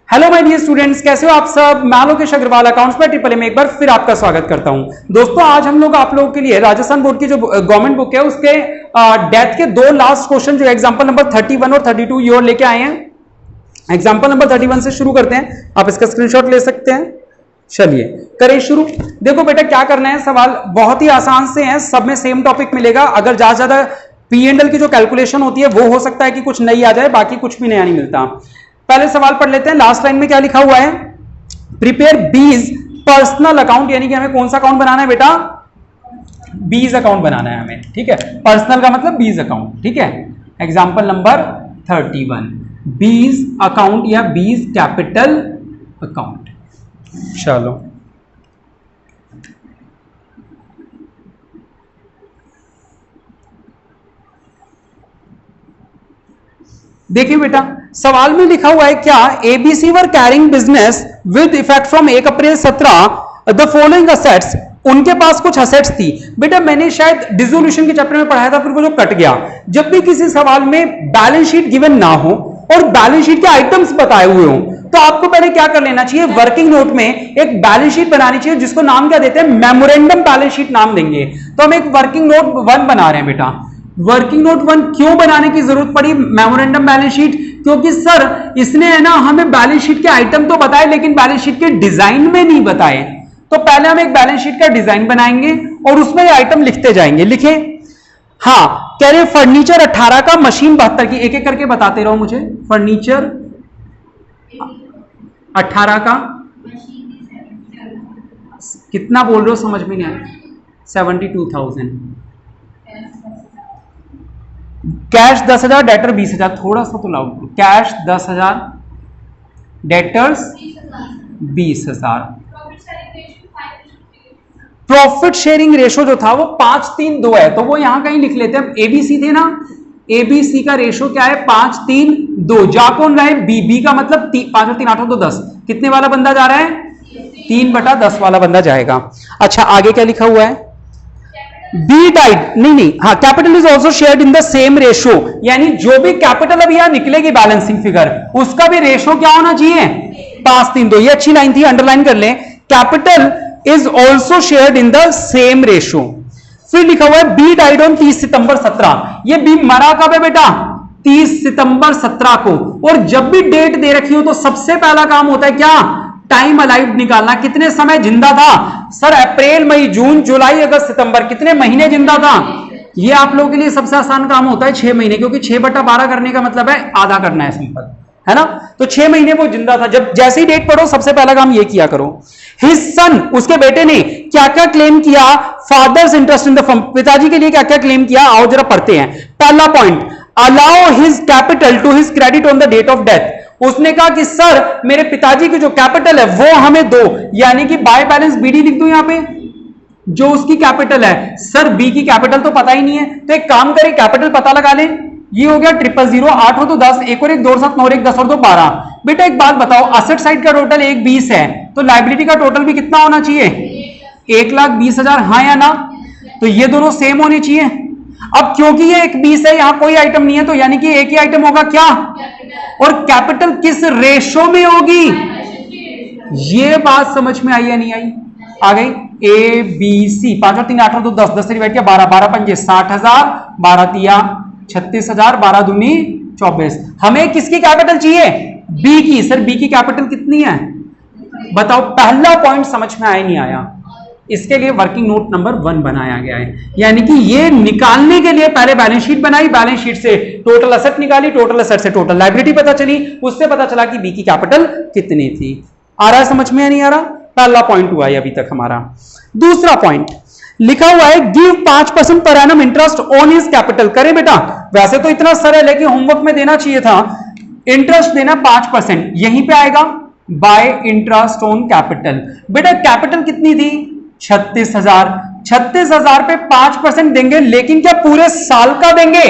Hello my dear students, कैसे हो आप सब। मैं Lokesh Agarwal accounts by triple M एक बार फिर आपका स्वागत करता हूं। दोस्तों आज हम लोग आप लोगों के लिए राजस्थान बोर्ड की जो गवर्नमेंट बुक है उसके डेथ के दो लास्ट क्वेश्चन जो एग्जांपल नंबर 31 और 32 ये और लेके आए हैं। एग्जांपल नंबर 31 से शुरू करते हैं, आप इसका स्क्रीनशॉट ले सकते हैं। चलिए करें शुरू। देखो बेटा क्या करना है, सवाल बहुत ही आसान से हैं, सब में सेम टॉपिक मिलेगा। अगर ज्यादा P&L की जो कैलकुलेशन होती है वो हो सकता है कि कुछ नई आ जाए, बाकी कुछ भी नया नहीं मिलता। पहले सवाल पढ़ लेते हैं। लास्ट लाइन में क्या लिखा हुआ है, प्रिपेयर बीज पर्सनल अकाउंट, यानी कि हमें कौन सा अकाउंट बनाना है बेटा, बीज अकाउंट बनाना है हमें, ठीक है। पर्सनल का मतलब बीज अकाउंट, ठीक है। एग्जांपल नंबर 31 बीज अकाउंट या बीज कैपिटल अकाउंट। चलो देखिए बेटा सवाल में लिखा हुआ है क्या, ABC were carrying business with effect from 1 April 17 the following assets. उनके पास कुछ असेट्स थी। बेटा मैंने शायद डिसोल्यूशन के चैप्टर में पढ़ाया था, फिर वो जो कट गया। जब भी किसी सवाल में बैलेंस शीट गिवन ना हो और बैलेंस शीट के आइटम्स बताए हुए हो तो आपको पहले क्या कर लेना चाहिए, वर्किंग नोट में एक बैलेंस शीट बनानी चाहिए जिसको नाम क्या देते हैं, मेमोरेंडम बैलेंस शीट नाम देंगे। तो हम एक वर्किंग नोट 1 बना रहे हैं बेटा। वर्किंग नोट 1 क्यों बनाने की जरूरत पड़ी, मेमोरेंडम बैलेंस शीट, क्योंकि सर इसने है ना हमें बैलेंस शीट के आइटम तो बताए लेकिन बैलेंस शीट के डिजाइन में नहीं बताए। तो पहले हम एक बैलेंस शीट का डिजाइन बनाएंगे और उसमें ये आइटम लिखते जाएंगे। लिखे हाँ, कह रहे फर्नीचर 18 का, मशीन 72 की। एक एक करके बताते रहो मुझे। फर्नीचर 18 का, कितना बोल रहे हो समझ में नहीं आया, 72,000। Cash 10,000, debtor 20,000। थोड़ा सा तो लाउड करो। Cash 10,000, debtors 20,000। Profit sharing ratio जो था वो 5-3-2 है, तो वो यहां कहीं लिख लेते हैं। एबीसी थे ना, एबीसी का रेशो क्या है, 5-3-2। जा कौन रहा है, बी का मतलब 5 और 3 8 तो 10। कितने वाला बंदा जा रहा है, 3/10 वाला बंदा जाएगा। अच्छा आगे क्या लिखा हुआ है, बी डाइड, नहीं हाँ, capital is also shared in the same ratio, यानी जो भी कैपिटल अभी यहां निकलेगी बैलेंसिंग फिगर उसका भी रेशो क्या होना चाहिए, 5-3-2। ये अच्छी लाइन थी, अंडरलाइन कर लें। Capital is also shared in the same ratio. फिर लिखा हुआ है बी डाइड ऑन 30 सितंबर 17। ये बी मरा कब है बेटा, 30 सितंबर 17 को। और जब भी डेट दे रखी हो तो सबसे पहला काम होता है क्या, टाइम अलाइव निकालना। कितने समय जिंदा था सर, अप्रैल मई जून जुलाई अगस्त सितंबर, कितने महीने जिंदा था। ये आप लोगों के लिए सबसे आसान काम होता है 6 महीने, क्योंकि 6/12 करने का मतलब है आधा करना है, सिंपल है ना। तो 6 महीने वो जिंदा था। जब जैसे ही डेट पढ़ो सबसे पहला काम ये किया करो। हिज सन, उसके बेटे ने क्या क्या क्लेम किया, father's interest in the firm, पिताजी के लिए क्या क्या क्लेम किया, आओ जरा पढ़ते हैं। पहला point, allow his capital to his credit on the date of death. उसने कहा कि सर मेरे पिताजी की जो कैपिटल है वो हमें दो, यानी कि बाय बैलेंस बीडी लिख दो यहां पे, जो उसकी कैपिटल है। सर बी की कैपिटल तो पता ही नहीं है, तो एक काम करें कैपिटल पता लगा लें। ये हो गया 000, 8 हो तो 10, 1 और 1 2 7 9 और 1 10 और 2 12। बेटा एक बात बताओ, असेट साइड का टोटल 1,20 है, तो लाइबिलिटी का टोटल भी कितना होना चाहिए, 1,20,000, हाँ या ना। तो ये दोनों सेम होने चाहिए। अब क्योंकि ये 1,20 है, यहां कोई आइटम नहीं है, तो यानी कि एक ही आइटम होगा क्या, और कैपिटल किस रेशो में होगी, ये बात समझ में आई या नहीं आई, आ गई। ए बी सी, 5 और 3 8 और 2 10, 10 से डिवाइड किया 12, 12 पंजे 60,000, 12 तिया 36,000, 12 दूनी 24। हमें किसकी कैपिटल चाहिए, बी की। सर बी की कैपिटल कितनी है बताओ। पहला पॉइंट समझ में आया नहीं आया, इसके लिए वर्किंग नोट नंबर 1 बनाया गया है। यानी कि ये निकालने के लिए पहले बैलेंस शीट बनाई, बैलेंस शीट से टोटल असेट निकाली, टोटल असेट से टोटल लायबिलिटी पता चली, उससे पता चला कि बी की कैपिटल कितनी थी। आ रहा है समझ में या नहीं आ रहा, पहला पॉइंट हुआ है अभी तक हमारा। दूसरा पॉइंट लिखा हुआ है give 5% per annum interest on his capital. करें बेटा, वैसे तो इतना सरल है कि होमवर्क में देना चाहिए था। इंटरेस्ट देना 5%, यहीं पे आएगा बाय इंटरेस्ट ऑन कैपिटल। बेटा कैपिटल कितनी थी, 36,000। 36,000 पे 5% देंगे, लेकिन क्या पूरे साल का देंगे,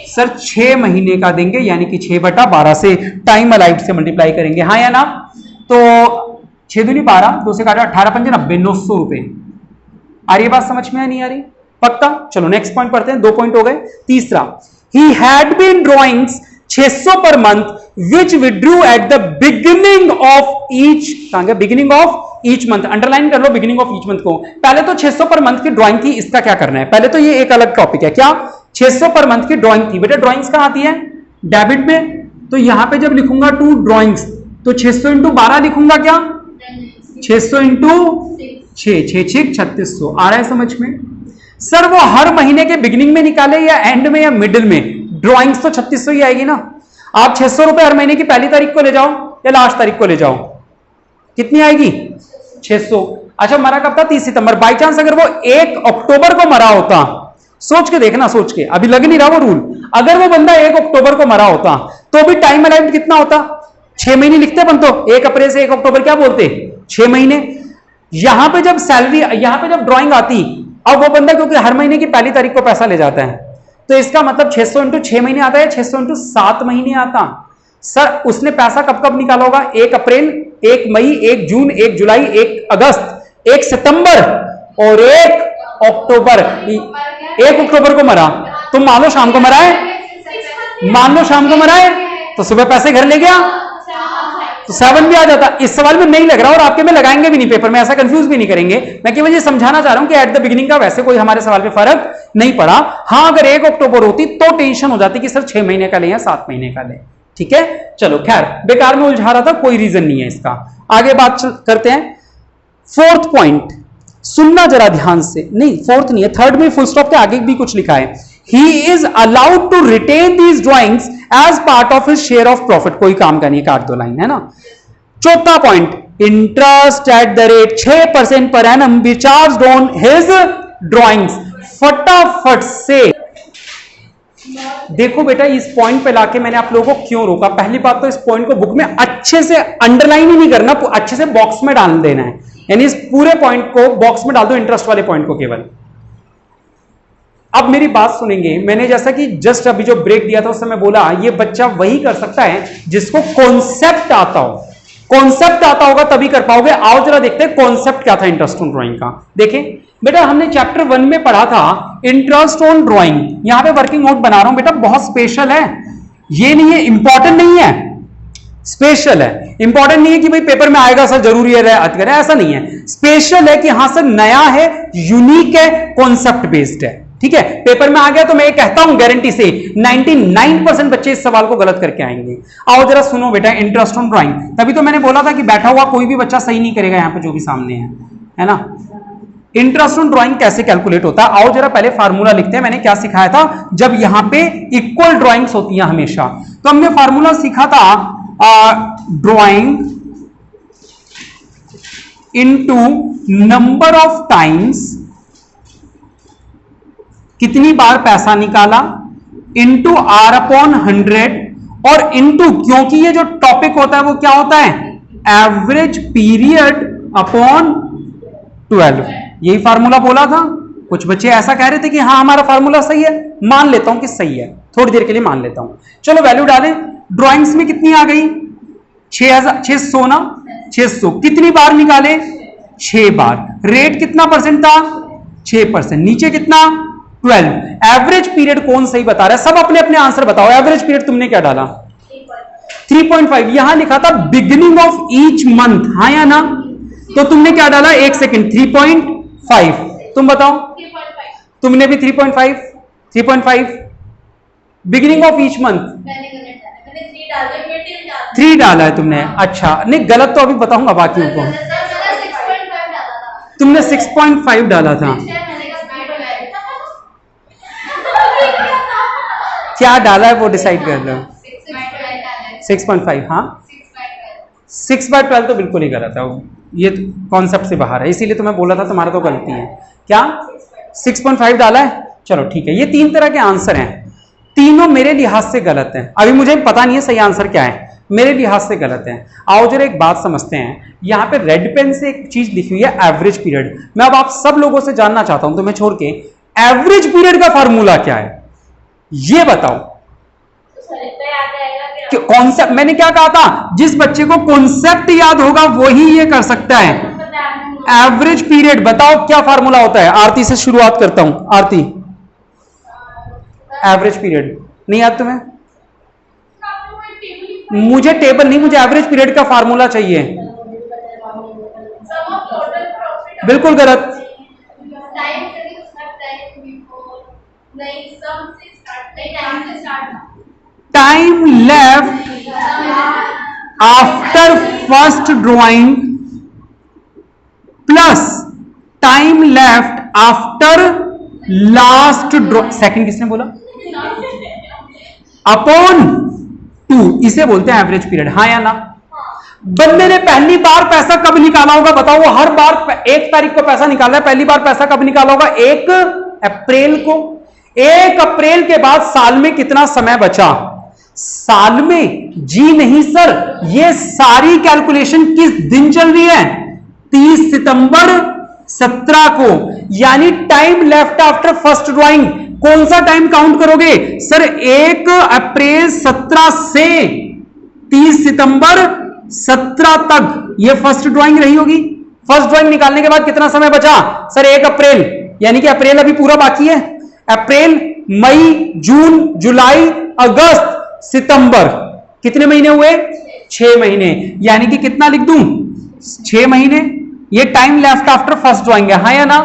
सर 6 महीने का देंगे, यानी कि 6/12 से टाइम अलाइव से मल्टीप्लाई करेंगे, हाँ या ना। तो 6 दूनी 12, 2 से काटा 18 पंजे 90, 900 रुपए। आ रही बात समझ में नहीं आ रही, पक्का। चलो नेक्स्ट पॉइंट पढ़ते हैं, 2 पॉइंट हो गए। तीसरा, ही हैड बीन ड्रॉइंग्स 600 पर month which withdrew at the beginning of each, beginning of each month, underline कर लो बिगिनिंग ऑफ ईच मंथ को। पहले तो 600 पर मंथ की ड्राइंग थी, इसका क्या करना है, पहले तो ये एक अलग टॉपिक है। क्या 600 पर मंथ की ड्राइंग थी, बेटा ड्राइंग्स कहां आती है, डेबिट में। तो यहां पे जब लिखूंगा टू ड्राइंग्स तो 600 इंटू 12 लिखूंगा, क्या 600 इंटू 6, 6 3600। आ रहा है समझ में। सर वो हर महीने के बिगिनिंग में निकाले या एंड में या मिडिल में, ड्राइंग्स तो 3600 ही आएगी ना। आप 600 रुपए हर महीने की पहली तारीख को ले जाओ या लास्ट तारीख को ले जाओ, कितनी आएगी 600। अच्छा मरा कब था, 30 सितंबर। बाई चांस अगर वो 1 अक्टूबर को मरा होता, सोच के देखना, सोच के, अभी लग नहीं रहा वो रूल, अगर वो बंदा 1 अक्टूबर को मरा होता तो भी टाइम अलाइव कितना होता, 6 महीने लिखते अपन तो, 1 अप्रैल से 1 अक्टूबर क्या बोलते, 6 महीने। यहां पे जब सैलरी, यहां पे जब ड्राइंग आती, अब वो बंदा क्योंकि हर महीने की पहली तारीख को पैसा ले जाता है, तो इसका मतलब 600 इंटू 6 महीने आता है, 600 इंटू 7 महीने आता। सर उसने पैसा कब कब निकाला होगा, 1 अप्रैल, 1 मई, 1 जून, 1 जुलाई, 1 अगस्त, 1 सितंबर और 1 अक्टूबर। 1 अक्टूबर को मरा, तुम मान लो शाम को मरा है, मान लो शाम को मरा है तो सुबह पैसे घर ले गया तो 7 भी आ जाता। इस सवाल में नहीं लग रहा और आपके में लगाएंगे भी नहीं पेपर में, ऐसा कंफ्यूज भी नहीं करेंगे। मैं केवल ये समझाना चाह रहा हूं कि एट द बिगिनिंग का वैसे कोई हमारे सवाल पे फर्क नहीं पड़ा। हां अगर 1 अक्टूबर होती तो टेंशन हो जाती कि सर 6 महीने का ले या 7 महीने का ले। ठीक है, चलो खैर बेकार में उलझा रहा था, कोई रीजन नहीं है इसका। आगे बात करते हैं। 4th पॉइंट सुनना जरा ध्यान से, नहीं 4th नहीं है, 3rd में फुल स्टॉप के आगे भी कुछ लिखा है। He is allowed to retain these drawings as part of his share of profit। कोई काम का नहीं, काट दो लाइन, है ना। 4था point, interest at the rate 6% per annum be charged on his drawings. फटाफट से देखो बेटा, इस पॉइंट पे लाके मैंने आप लोगों को क्यों रोका। पहली बात तो इस पॉइंट को बुक में अच्छे से अंडरलाइन ही नहीं करना, अच्छे से बॉक्स में डाल देना है, यानी इस पूरे पॉइंट को बॉक्स में डाल दो, इंटरेस्ट वाले पॉइंट को केवल। अब मेरी बात सुनेंगे, मैंने जैसा कि जस्ट अभी जो ब्रेक दिया था उस समय बोला ये बच्चा वही कर सकता है जिसको कॉन्सेप्ट आता हो। कॉन्सेप्ट आता होगा तभी कर पाओगे। आओ जरा देखते हैं कॉन्सेप्ट क्या था इंटरेस्ट ऑन ड्राइंग का। देखें बेटा, हमने चैप्टर 1 में पढ़ा था इंटरेस्ट ऑन ड्राइंग। यहां पे वर्किंग नोट बना रहा हूं बेटा, बहुत स्पेशल है, ये नहीं है इंपॉर्टेंट नहीं है, स्पेशल है। इंपॉर्टेंट नहीं है कि भाई पेपर में आएगा सर जरूरी है ऐसा नहीं है। स्पेशल है कि हां सर नया है, यूनिक है, कॉन्सेप्ट बेस्ड है। ठीक है, पेपर में आ गया तो मैं ये कहता हूं गारंटी से 99% बच्चे इस सवाल को गलत करके आएंगे। आओ जरा सुनो बेटा, इंटरेस्ट ऑन ड्राइंग। तभी तो मैंने बोला था कि बैठा हुआ कोई भी बच्चा सही नहीं करेगा यहां पे जो भी सामने है ना। इंटरेस्ट ऑन ड्राइंग कैसे कैलकुलेट होता है, आओ जरा पहले फार्मूला लिखते हैं। मैंने क्या सिखाया था, जब यहां पे इक्वल ड्राइंग्स होती हैं हमेशा, तो हमने फार्मूला सीखा था drawing into number of times, कितनी बार पैसा निकाला, इंटू R अपॉन 100 और इंटू, क्योंकि ये जो टॉपिक होता है वो क्या होता है, एवरेज पीरियड अपॉन 12। यही फार्मूला बोला था। कुछ बच्चे ऐसा कह रहे थे कि हाँ हमारा फार्मूला सही है, मान लेता हूं कि सही है, थोड़ी देर के लिए मान लेता हूं। चलो वैल्यू डालें। ड्राइंग्स में कितनी आ गई, 600 ना, 600 कितनी बार निकाले, 6 बार। रेट कितना परसेंट था, 6%। नीचे कितना, 12। एवरेज पीरियड कौन सही बता रहा है, सब अपने अपने आंसर बताओ। एवरेज पीरियड तुमने क्या डाला, 3.5। यहां लिखा था बिगिनिंग ऑफ ईच मंथ, हाँ या ना, तो तुमने क्या डाला, 1 सेकेंड, 3.5। तुम बताओ, तुमने भी 3.5 बिगिनिंग ऑफ ईच मंथ 3 डाला है तुमने। अच्छा नहीं, गलत तो अभी बताऊंगा बाकियों को। तुमने 6.5 डाला था, क्या डाला है वो डिसाइड कर लो। 6.5, हाँ 6/12 तो बिल्कुल ही गलत है, ये कॉन्सेप्ट से बाहर है, इसीलिए तो मैं बोला था तुम्हारा तो गलती है। क्या 6.5 डाला है, चलो ठीक है। ये 3 तरह के आंसर हैं, तीनों मेरे लिहाज से गलत हैं। अभी मुझे पता नहीं है सही आंसर क्या है, मेरे लिहाज से गलत है। आओ जरा एक बात समझते हैं। यहां पे रेड पेन से एक चीज लिखी हुई है, एवरेज पीरियड। मैं अब आप सब लोगों से जानना चाहता हूं, तुम्हें छोड़ के, एवरेज पीरियड का फार्मूला क्या है ये बताओ। कॉन्सेप्ट, मैंने क्या कहा था, जिस बच्चे को कॉन्सेप्ट याद होगा वही ये कर सकता है। एवरेज पीरियड बताओ क्या फार्मूला होता है। आरती से शुरुआत करता हूं, आरती एवरेज पीरियड नहीं याद तुम्हें, मुझे टेबल नहीं, मुझे एवरेज पीरियड का फार्मूला चाहिए। बिल्कुल गलत। Time left after first drawing plus time left after last draw, second किसने बोला, अपॉन 2, इसे बोलते हैं एवरेज पीरियड। हाँ या ना? बंदे ने पहली बार पैसा कब निकाला होगा बताओ? वो हर बार 1 तारीख को पैसा निकाला है, पहली बार पैसा कब निकाला होगा? 1 अप्रैल को। 1 अप्रैल के बाद साल में कितना समय बचा? साल में जी नहीं सर, ये सारी कैलकुलेशन किस दिन चल रही है? 30 सितंबर 17 को, यानी time left after first drawing कौन सा टाइम काउंट करोगे सर? 1 अप्रैल 17 से 30 सितंबर 17 तक ये फर्स्ट ड्राइंग रही होगी। फर्स्ट ड्राइंग निकालने के बाद कितना समय बचा सर? 1 अप्रैल, यानी कि अप्रैल अभी पूरा बाकी है। अप्रैल, मई, जून, जुलाई, अगस्त, सितंबर, कितने महीने हुए? 6 महीने, यानी कि कितना लिख दूं? 6 महीने। ये time left after first drawing है, हाँ या ना?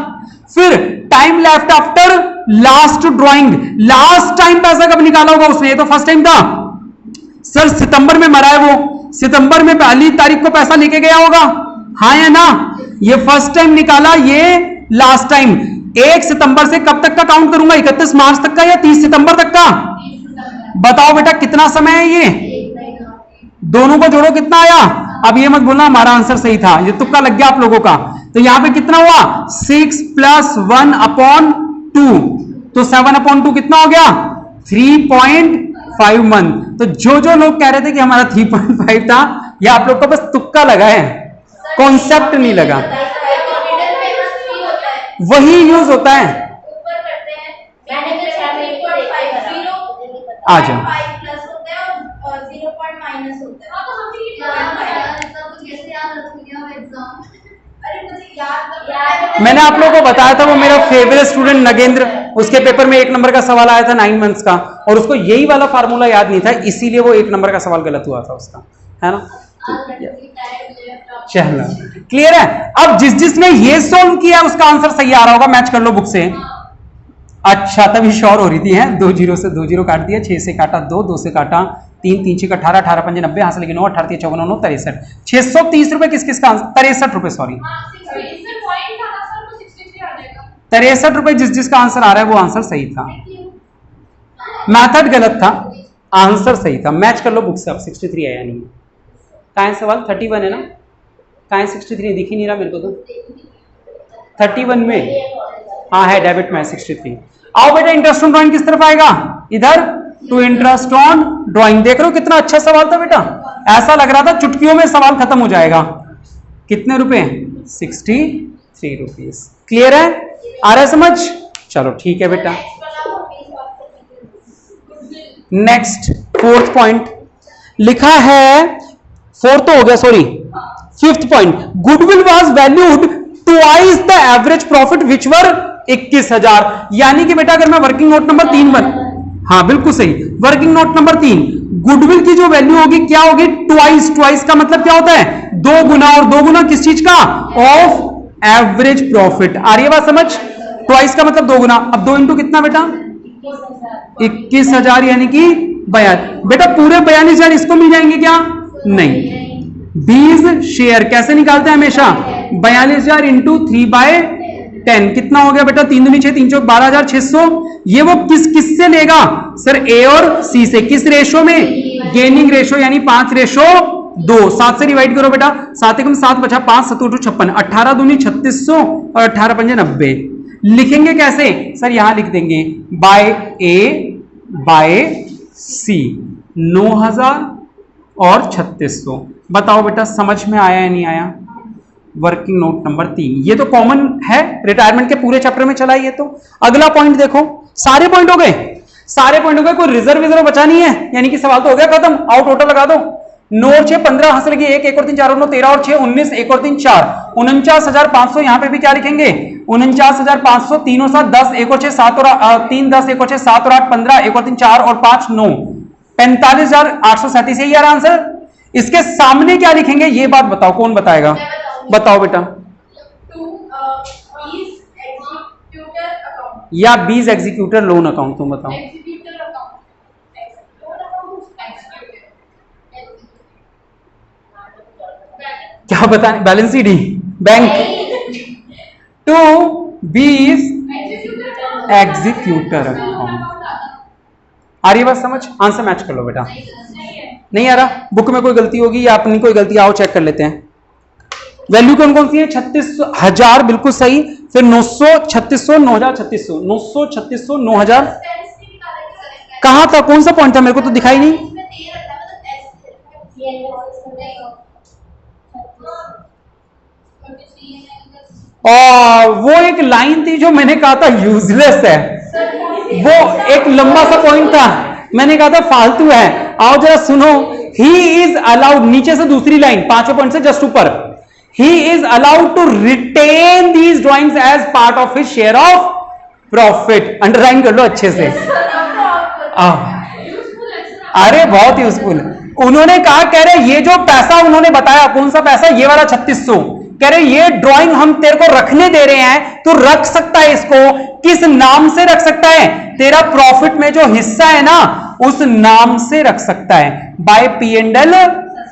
फिर time left after last drawing, last time पैसा कब निकाला होगा उसने? ये तो फर्स्ट टाइम था सर, सितंबर में मरा है वो, सितंबर में पहली तारीख को पैसा लेके गया होगा, हाँ या ना? ये फर्स्ट टाइम निकाला, ये लास्ट टाइम। 1 सितंबर से कब तक का काउंट करूंगा? 31 मार्च तक का या 30 सितंबर तक का? बताओ बेटा कितना समय है ये? दोनों को जोड़ो कितना आया? अब ये मत बोलना हमारा आंसर सही था, ये तुक्का लग गया आप लोगों का। तो यहां पे कितना हुआ? 6 + 1/2, तो 7/2 कितना हो गया? 3.5 मंथ। तो जो लोग कह रहे थे कि हमारा 3.5 था, ये आप लोग को बस तुक्का लगा है, कॉन्सेप्ट नहीं लगा। वही यूज होता है। आ जाओ, मैंने आप लोगों को बताया था वो मेरा फेवरेट स्टूडेंट नगेंद्र, उसके पेपर में 1 नंबर का सवाल आया था 9 मंथ्स का, और उसको यही वाला फार्मूला याद नहीं था, इसीलिए वो 1 नंबर का सवाल गलत हुआ था उसका, है ना? चलो क्लियर है। अब जिसने ये सोल्व किया उसका आंसर सही आ रहा होगा, मैच कर लो बुक से। अच्छा, तभी श्योर हो रही थी, है 2 0 से 2 0 काट दिया, 6 से काटा 2, 2 से काटा 3, 3 6 18, 18 5 90, हां से लेकिन 9, 18 54 9 63, 630 रुपए किस किस का आंसर? 63 रुपए, सॉरी 63 रुपए जिसका आंसर आ रहा है वो आंसर सही था, मेथड गलत था, आंसर सही था। मैच कर लो बुक से। अब 63 आया नहीं, कहां है सवाल? 31 है ना? कहां है 63? दिख ही नहीं रहा मेरे को तो। 31 में, हाँ है, डेबिट में 63। आओ बेटा, इंटरेस्ट ऑन ड्राइंग किस तरफ आएगा? इधर, टू इंटरेस्ट ऑन ड्राइंग। देख रहे हो कितना अच्छा सवाल था बेटा, ऐसा लग रहा था चुटकियों में सवाल खत्म हो जाएगा। कितने रुपए? 63 रुपीज। क्लियर है? आ रहा है समझ? चलो ठीक है बेटा। नेक्स्ट 4th पॉइंट लिखा है, 4th तो हो गया, sorry 5th point, goodwill was valued twice the average profit which were 21,000। यानी कि बेटा अगर मैं वर्किंग नोट नंबर 3 बन, हाँ बिल्कुल सही, वर्किंग नोट नंबर 3, गुडविल की जो वैल्यू होगी क्या होगी? ट्वाइस। ट्वाइस का मतलब क्या होता है? 2 गुना, और 2 गुना किस चीज का? Of average profit. आ रही है बात समझ? ट्वाइस का मतलब 2 गुना। अब 2 इंटू कितना बेटा? 21,000, यानी कि 42। बेटा पूरे 42,000 इसको मिल जाएंगे क्या? नहीं। 20 शेयर कैसे निकालते हैं हमेशा? 42,000 इंटू 3/10 कितना हो गया बेटा? 3 दूनी 6, 3 चौक 12,600। ये वो किससे लेगा सर? ए और सी से। किस रेशो में? गेनिंग रेशो, यानी 5:2। 7 से डिवाइड करो बेटा, 7 एकम 7 बचा, 5 7 2 56, 18 दूनी 3600 और 18 पंजे 90। लिखेंगे कैसे सर? यहां लिख देंगे बाय ए बाय सी, 9,000 और 3600। बताओ बेटा समझ में आया या नहीं आया? वर्किंग नोट नंबर 3, ये तो कॉमन है, रिटायरमेंट के पूरे चैप्टर में चला। ये तो अगला पॉइंट देखो, सारे पॉइंट हो गए, सारे पॉइंट हो गए, कोई रिजर्व बचा नहीं है, यानी कि सवाल तो हो गया खत्म। आओ टोटल लगा दो, 9 और 6 15, हंस लगी 1 1 और 3 4 और 9 13 और 6 19, 1 और 3 4, 49,500। यहां पे भी क्या लिखेंगे? 49,500, 3 और 7 10, 1 और 6 7 और 3 10, 1 और 6 7 और 8 15, 1 और 3 4 और 5 9, 45,837, यही यार आंसर। इसके सामने क्या लिखेंगे ये बात बताओ, कौन बताएगा? बताओ बेटा। या बीज एग्जीक्यूटर लोन अकाउंट, तुम बताओ। क्या बताने? बैलेंस शीट ही, बैंक। टू बीज एग्जीक्यूटर अकाउंट। आ रही बात समझ? आंसर मैच कर लो बेटा। नहीं आ रहा? बुक में कोई गलती होगी या अपनी कोई गलती? आओ चेक कर लेते हैं। वैल्यू कौन कौन सी है? 36,000 बिल्कुल सही, फिर 900, 3600, 9000, 3600, 900, 3600, 9000। कहां था? कौन सा पॉइंट था? मेरे को तो दिखाई नहीं। और वो एक लाइन थी जो मैंने कहा था यूजलेस है, वो एक लंबा सा पॉइंट था, मैंने कहा था फालतू है। आओ जरा सुनो। ही इज अलाउड, नीचे से दूसरी लाइन, 5वें पॉइंट से जस्ट ऊपर, he is allowed to retain these drawings as part of his share of profit. Underline कर लो अच्छे से। अरे बहुत यूजफुल। उन्होंने कहा, कह रहे ये जो पैसा उन्होंने बताया, कौन सा पैसा? ये वाला 3600, कह रहे ये ड्राइंग हम तेरे को रखने दे रहे हैं, तो रख सकता है इसको। किस नाम से रख सकता है? तेरा प्रॉफिट में जो हिस्सा है ना, उस नाम से रख सकता है, बाय P&L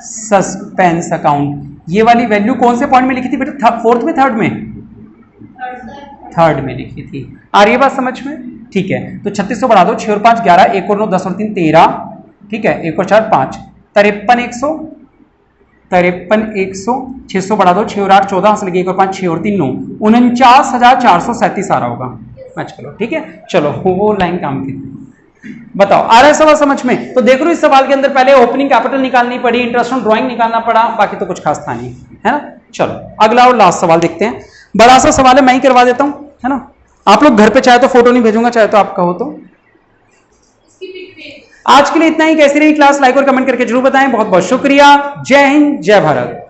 सस्पेंस अकाउंट। ये वाली वैल्यू कौन से पॉइंट में लिखी थी बेटा? फोर्थ में, थर्ड में? थर्ड में लिखी थी। आ रही है बात समझ में? ठीक है, तो 3600 बढ़ा दो, 6 और 5 11, 1 और 9 10 और 3 13, ठीक है, 1 और 4 5, 53,100, 53,100, 600 बढ़ा दो, 6 और 8 14, हंस लगी, 1 और 5 6 और 3 9, 49,437 आ रहा होगा। मैच करो, ठीक है। चलो वो लाइन काम की। बताओ आ रहा है सवाल समझ में? तो देख लो इस सवाल के अंदर पहले ओपनिंग कैपिटल निकालनी पड़ी, इंटरेस्ट ऑन ड्राइंग निकालना पड़ा, बाकी तो कुछ खास था नहीं, है ना। चलो अगला और लास्ट सवाल देखते हैं। बड़ा सा सवाल है, मैं ही करवा देता हूं, है ना। आप लोग घर पे चाहे तो फोटो नहीं भेजूंगा, चाहे तो आप कहो तो। आज के लिए इतना ही। कैसी रही क्लास? लाइक और कमेंट करके जरूर बताएं। बहुत बहुत शुक्रिया। जय हिंद, जय भारत।